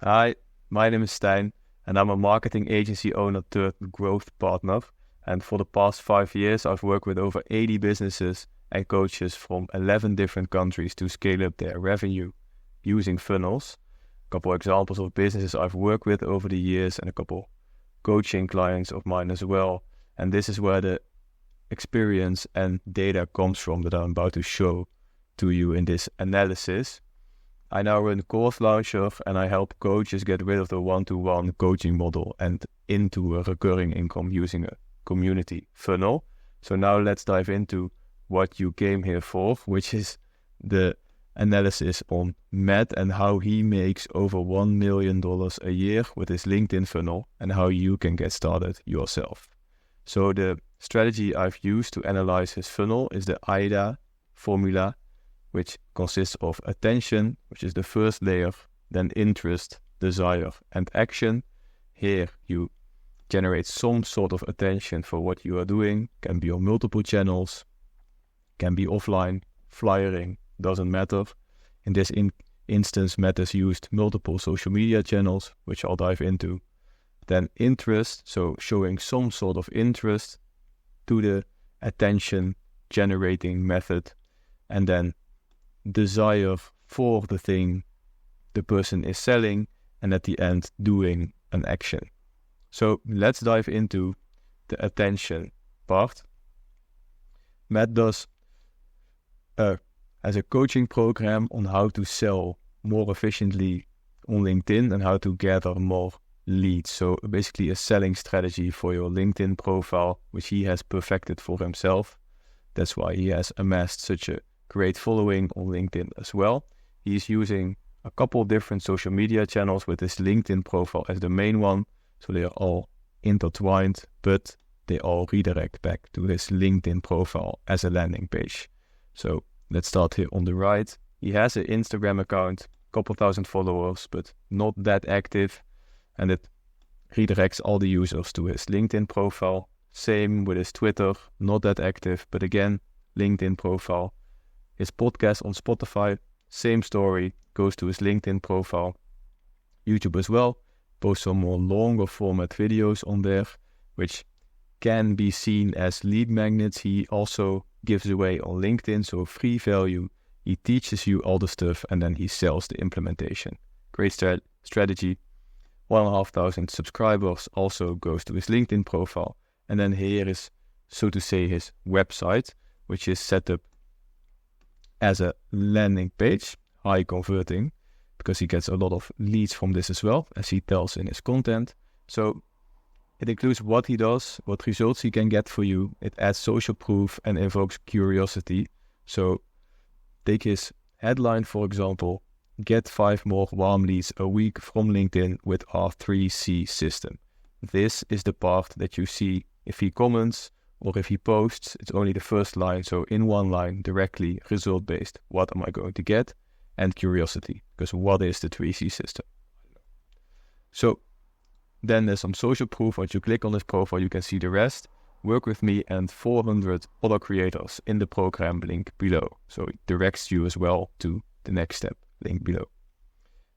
Hi, my name is Stijn, and I'm a marketing agency owner turned growth partner. And for the past 5 years, I've worked with over 80 businesses and coaches from 11 different countries to scale up their revenue using funnels. A couple examples of businesses I've worked with over the years and a couple coaching clients of mine as well. And this is where the experience and data comes from that I'm about to show to you in this analysis. I now run Course Launcher and I help coaches get rid of the one-to-one coaching model and into a recurring income using a community funnel. So now let's dive into what you came here for, which is the analysis on Matt and how he makes over $1 million a year with his LinkedIn funnel and how you can get started yourself. So the strategy I've used to analyze his funnel is the AIDA formula, which consists of attention, which is the first layer, then interest, desire, and action. Here you generate some sort of attention for what you are doing, can be on multiple channels, can be offline, flyering, doesn't matter. In this instance, Matt has used multiple social media channels, which I'll dive into. Then interest, so showing some sort of interest to the attention generating method, and then desire for the thing the person is selling, and at the end doing an action. So let's dive into the attention part. Matt does has a coaching program on how to sell more efficiently on LinkedIn and how to gather more leads. So basically a selling strategy for your LinkedIn profile, which he has perfected for himself. That's why he has amassed such a great following on LinkedIn as well. He's using a couple of different social media channels with his LinkedIn profile as the main one. So they are all intertwined, but they all redirect back to his LinkedIn profile as a landing page. So let's start here on the right. He has an Instagram account, a couple thousand followers, but not that active. And it redirects all the users to his LinkedIn profile. Same with his Twitter, not that active, but again, LinkedIn profile. His podcast on Spotify, same story, goes to his LinkedIn profile. YouTube as well, posts some more longer format videos on there, which can be seen as lead magnets. He also gives away on LinkedIn, so free value. He teaches you all the stuff and then he sells the implementation. Great strategy. 1,500 subscribers also goes to his LinkedIn profile. And then here is, so to say, his website, which is set up as a landing page, high converting, because he gets a lot of leads from this as well, as he tells in his content. So it includes what he does, what results he can get for you. It adds social proof and invokes curiosity. So take his headline, for example, get 5 more warm leads a week from LinkedIn with our 3C system. This is the part that you see if he comments or if he posts. It's only the first line, so in one line, directly result-based. What am I going to get? And curiosity, because what is the 3C system? So then there's some social proof. Once you click on this profile, you can see the rest. Work with me and 400 other creators in the program, link below. So it directs you as well to the next step, link below.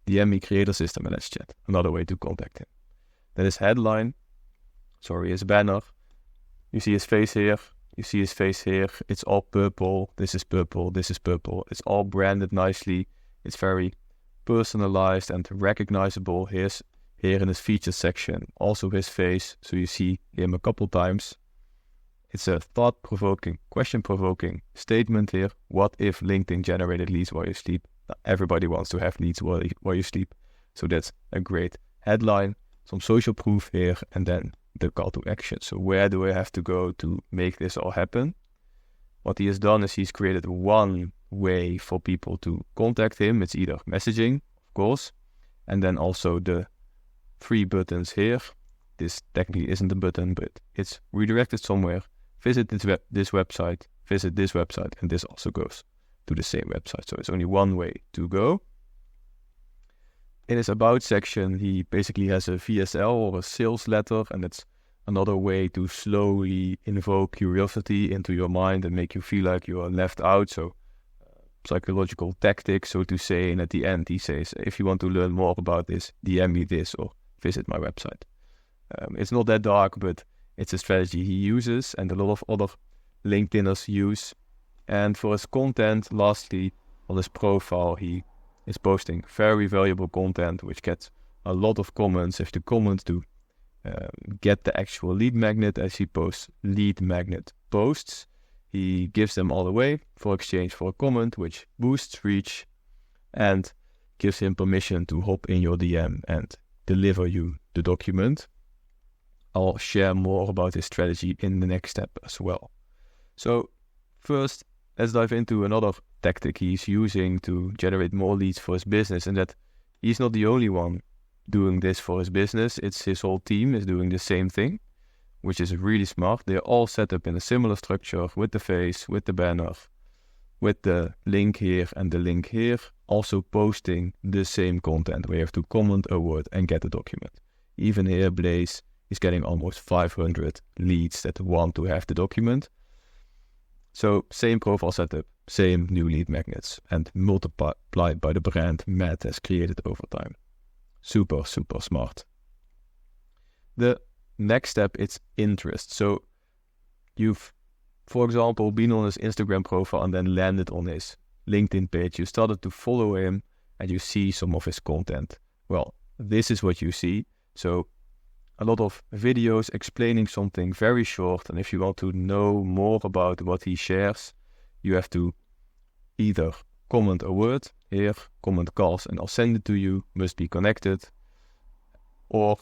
DM me creator system and let's chat. Another way to contact him. Then his headline, his banner. You see his face here, you see his face here. It's all purple, this is purple, this is purple. It's all branded nicely. It's very personalized and recognizable. Here in his features section, also his face. So you see him a couple times. It's a thought-provoking, question-provoking statement here. What if LinkedIn generated leads while you sleep? Everybody wants to have leads while you sleep. So that's a great headline. Some social proof here, and then the call to action. So where do I have to go to make this all happen? What he has done is he's created one way for people to contact him. It's either messaging, of course, and then also the 3 buttons here. This technically isn't a button, but it's redirected somewhere. Visit this website, visit this website, and this also goes to the same website. So it's only one way to go. In his About section, he basically has a VSL or a sales letter, and it's another way to slowly invoke curiosity into your mind and make you feel like you are left out. So psychological tactic, so to say, and at the end he says, if you want to learn more about this, DM me this or visit my website. It's not that dark, but it's a strategy he uses and a lot of other LinkedIners use. And for his content, lastly, on his profile, he is posting very valuable content, which gets a lot of comments. If the comment to get the actual lead magnet, as he posts lead magnet posts, he gives them all away for exchange for a comment, which boosts reach and gives him permission to hop in your DM and deliver you the document. I'll share more about his strategy in the next step as well. So first, let's dive into another tactic he's using to generate more leads for his business, and that he's not the only one doing this for his business. It's his whole team is doing the same thing, which is really smart. They're all set up in a similar structure with the face, with the banner, with the link here and the link here, also posting the same content where you have to comment a word and get the document. Even here, Blaze is getting almost 500 leads that want to have the document. So same profile setup, same new lead magnets, and multiplied by the brand Matt has created over time. Super, super smart. The next step is interest. So you've, for example, been on his Instagram profile and then landed on his LinkedIn page. You started to follow him and you see some of his content. Well, this is what you see. So a lot of videos explaining something very short. And if you want to know more about what he shares, you have to either comment a word here, comment calls, and I'll send it to you, must be connected, or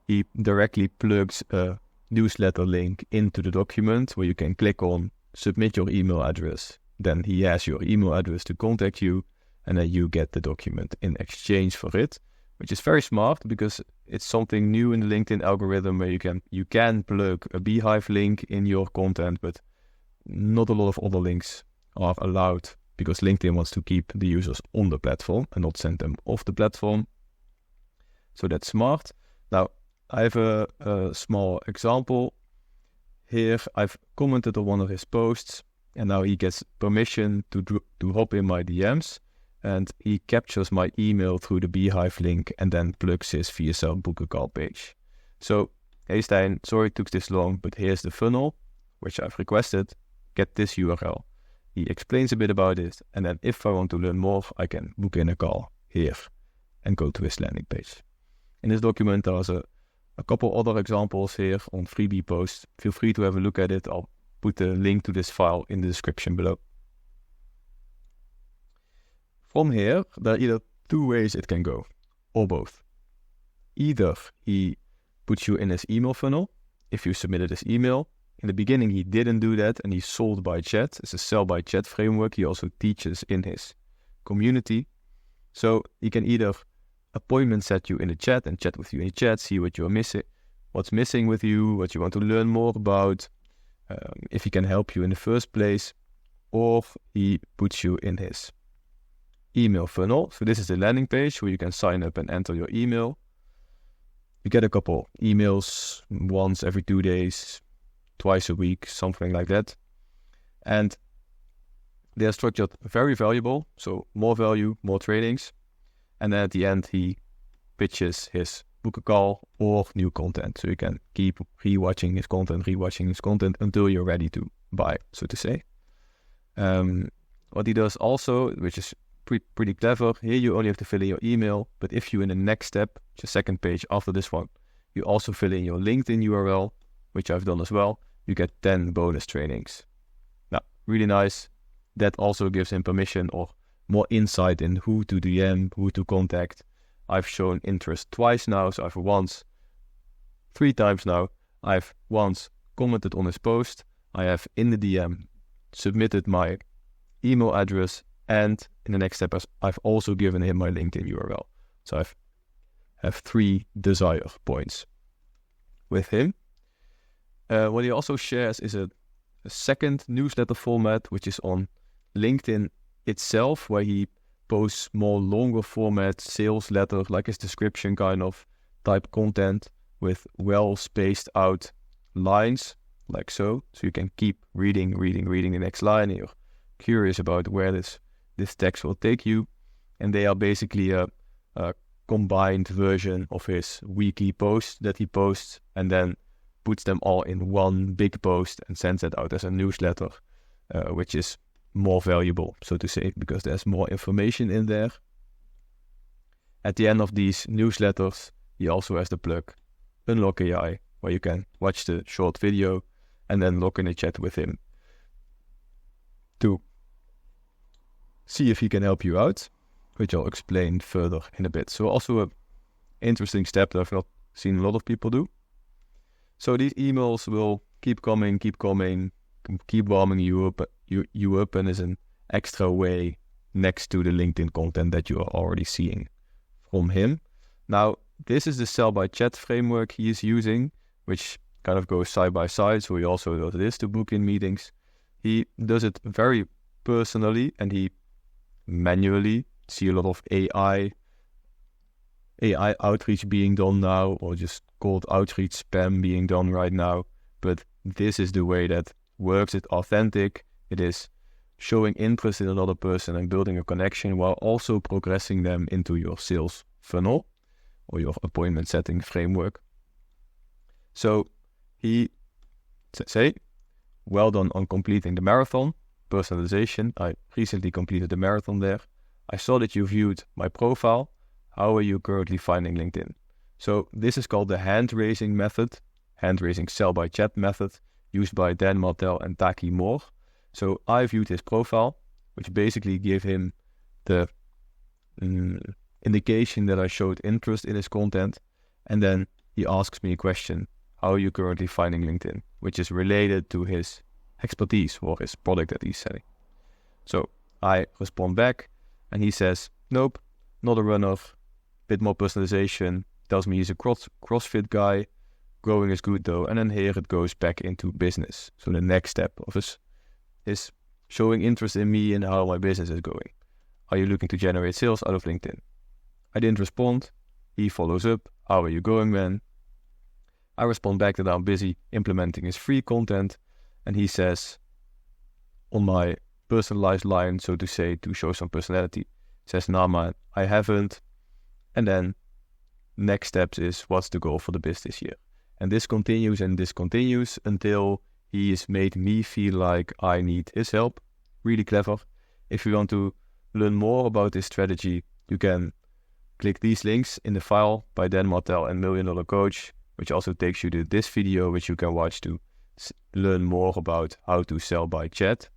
he directly plugs a newsletter link into the document where you can click on submit your email address. Then he has your email address to contact you, and then you get the document in exchange for it, which is very smart because it's something new in the LinkedIn algorithm where you can plug a Beehive link in your content, but not a lot of other links are allowed because LinkedIn wants to keep the users on the platform and not send them off the platform. So that's smart. Now, I have a small example here. I've commented on one of his posts and now he gets permission to hop in my DMs, and he captures my email through the Beehive link and then plugs his VSL book a call page. So, hey Stijn, sorry it took this long, but here's the funnel, which I've requested. Get this URL. He explains a bit about it, and then if I want to learn more, I can book in a call here and go to his landing page. In this document, there's a couple other examples here on freebie posts. Feel free to have a look at it. I'll put the link to this file in the description below. From here, there are either two ways it can go, or both. Either he puts you in his email funnel if you submitted his email. In the beginning, he didn't do that, and he sold by chat. It's a sell by chat framework he also teaches in his community. So he can either appointment set you in the chat and chat with you in the chat, see what you're missing, what's missing with you, what you want to learn more about, if he can help you in the first place, or he puts you in his email funnel. So this is the landing page where you can sign up and enter your email. You get a couple emails once every 2 days, twice a week, something like that. And they're structured very valuable. So more value, more trainings. And then at the end, he pitches his book a call or new content. So you can keep rewatching his content until you're ready to buy, so to say. What he does also, which is pretty clever, here you only have to fill in your email. But if you in the next step, the second page after this one, you also fill in your LinkedIn URL, which I've done as well, you get 10 bonus trainings. Now, really nice. That also gives him permission or more insight in who to DM, who to contact. I've shown interest twice now, so I've once, 3 times now, I've once commented on his post, I have in the DM submitted my email address, and in the next step, I've also given him my LinkedIn URL. So I have 3 desire points with him. What he also shares is a second newsletter format, which is on LinkedIn itself, where he posts more longer format sales letter, like his description kind of type content with well spaced out lines, like so. So you can keep reading the next line, and you're curious about where this text will take you. And they are basically a combined version of his weekly post that he posts, and then puts them all in one big post and sends it out as a newsletter, which is more valuable, so to say, because there's more information in there. At the end of these newsletters, he also has the plug Unlock AI, where you can watch the short video and then log in a chat with him to see if he can help you out, which I'll explain further in a bit. So also an interesting step that I've not seen a lot of people do. So these emails will keep coming, keep warming you up, and is an extra way next to the LinkedIn content that you are already seeing from him. Now, this is the sell by chat framework he is using, which kind of goes side by side. So he also does this to book in meetings. He does it very personally, and he manually see a lot of AI outreach being done now, or just cold outreach spam being done right now. But this is the way that works. It's authentic. It is showing interest in another person and building a connection while also progressing them into your sales funnel or your appointment setting framework. So he say, well done on completing the marathon. Personalization. I recently completed the marathon there. I saw that you viewed my profile. How are you currently finding LinkedIn? So this is called the hand-raising method, hand-raising sell by chat method, used by Dan Martell and Taki Moore. So I viewed his profile, which basically gave him the indication that I showed interest in his content. And then he asks me a question, how are you currently finding LinkedIn? Which is related to his expertise or his product that he's selling. So I respond back, and he says, nope, not a runner, bit more personalization, tells me he's a CrossFit guy, growing is good though, and then here it goes back into business. So the next step of us is showing interest in me and how my business is going. Are you looking to generate sales out of LinkedIn? I didn't respond. He follows up, how are you going, man? I respond back that I'm busy implementing his free content, and he says, on my personalized line, so to say, to show some personality, says, nah man, I haven't. And then next steps is, what's the goal for the biz this year? And this continues until he has made me feel like I need his help. Really clever. If you want to learn more about this strategy, you can click these links in the file by Dan Martell and $1 Million Coach, which also takes you to this video, which you can watch to learn more about how to sell by chat.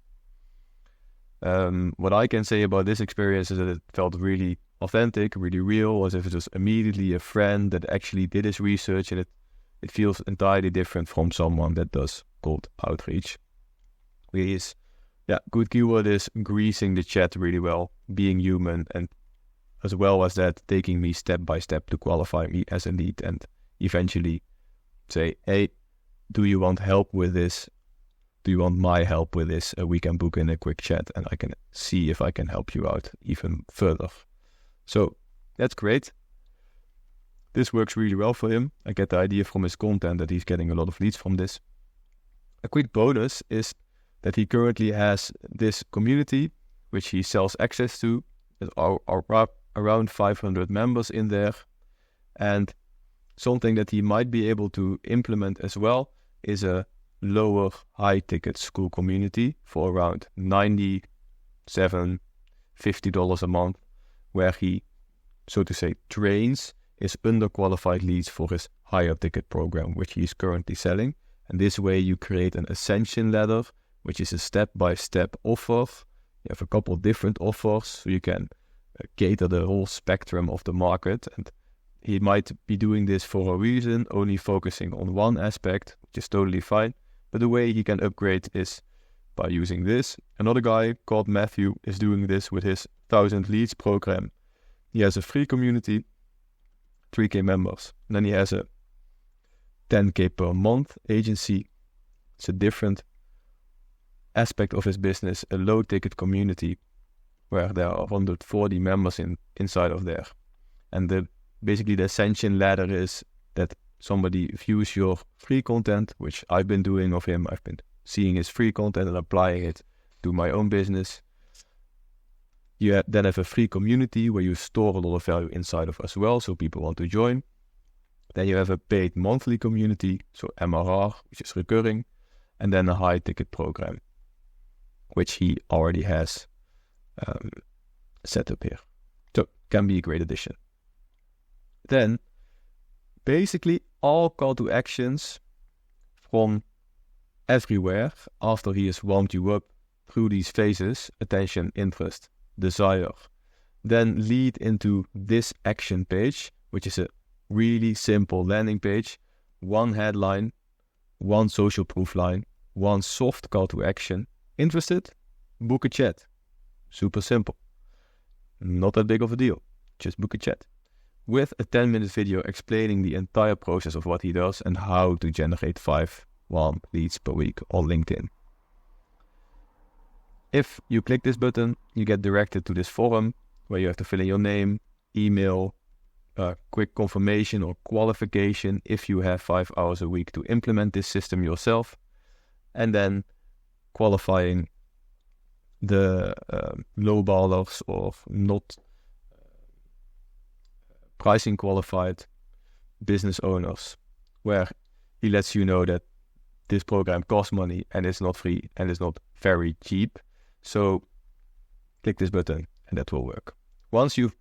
What I can say about this experience is that it felt really authentic, really real, as if it was immediately a friend that actually did his research, and it feels entirely different from someone that does cold outreach. Good keyword is greasing the chat really well, being human, and as well as that, taking me step by step to qualify me as a lead and eventually say, hey, do you want help with this? Do you want my help with this? We can book in a quick chat and I can see if I can help you out even further. So that's great. This works really well for him. I get the idea from his content that he's getting a lot of leads from this. A quick bonus is that he currently has this community, which he sells access to. There are around 500 members in there. And something that he might be able to implement as well is a lower high-ticket school community for around $97, $50 a month, where he, so to say, trains his underqualified leads for his higher ticket program, which he is currently selling. And this way you create an ascension ladder, which is a step-by-step offer. You have a couple of different offers, so you can cater the whole spectrum of the market. And he might be doing this for a reason, only focusing on one aspect, which is totally fine. But the way he can upgrade is by using this. Another guy called Matthew is doing this with his 1000 leads program. He has a free community, 3K members. And then he has a 10K per month agency. It's a different aspect of his business, a low ticket community where there are 140 members inside of there. And basically the ascension ladder is that somebody views your free content, which I've been doing of him. I've been seeing his free content and applying it to my own business. You then have a free community where you store a lot of value inside of as well, so people want to join. Then you have a paid monthly community, so MRR, which is recurring, and then a high ticket program, which he already has set up here. So can be a great addition. Then basically all call to actions from everywhere after he has warmed you up through these phases, attention, interest, desire, then lead into this action page, which is a really simple landing page, one headline, one social proof line, one soft call to action. Interested? Book a chat. Super simple. Not that big of a deal. Just book a chat. With a 10-minute video explaining the entire process of what he does and how to generate 5 warm leads per week on LinkedIn. If you click this button, you get directed to this forum where you have to fill in your name, email, quick confirmation or qualification if you have 5 hours a week to implement this system yourself, and then qualifying the lowballers or not pricing qualified business owners, where he lets you know that this program costs money and it's not free and it's not very cheap. So click this button and that will work. Once you've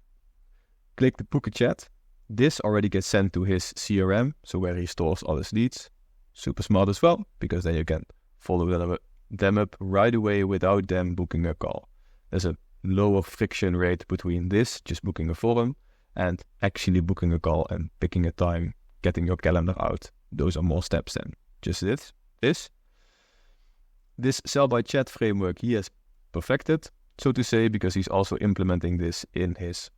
clicked the book a chat, this already gets sent to his CRM, so where he stores all his leads. Super smart as well, because then you can follow them up right away without them booking a call. There's a lower friction rate between this, just booking a forum, and actually booking a call and picking a time, getting your calendar out. Those are more steps than just this. This sell by chat framework he has perfected, so to say, because he's also implementing this in his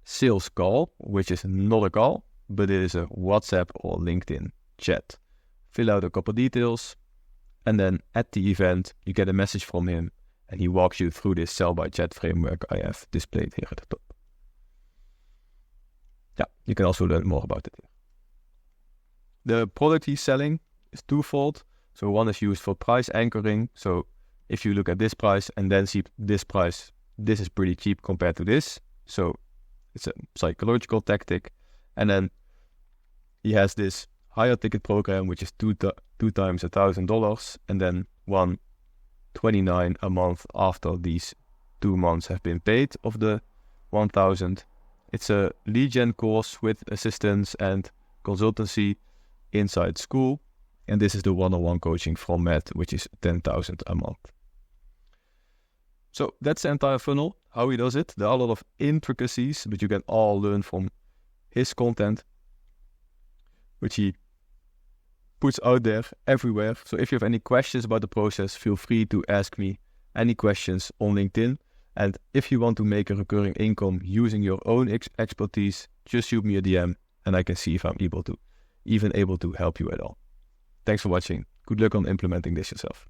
sales call, which is not a call, but it is a WhatsApp or LinkedIn chat. Fill out a couple details, and then at the event, you get a message from him, and he walks you through this sell by chat framework I have displayed here at the top. Yeah, you can also learn more about it here. The product he's selling is twofold. So one is used for price anchoring. So if you look at this price and then see this price, this is pretty cheap compared to this. So it's a psychological tactic. And then he has this higher ticket program, which is two times $1,000, and then $129 a month after these 2 months have been paid of the 1,000. It's a lead gen course with assistance and consultancy inside school. And this is the one-on-one coaching from Matt, which is $10,000 a month. So that's the entire funnel, how he does it. There are a lot of intricacies, but you can all learn from his content, which he puts out there everywhere. So if you have any questions about the process, feel free to ask me any questions on LinkedIn. And if you want to make a recurring income using your own expertise, just shoot me a DM and I can see if I'm able to help you at all. Thanks for watching. Good luck on implementing this yourself.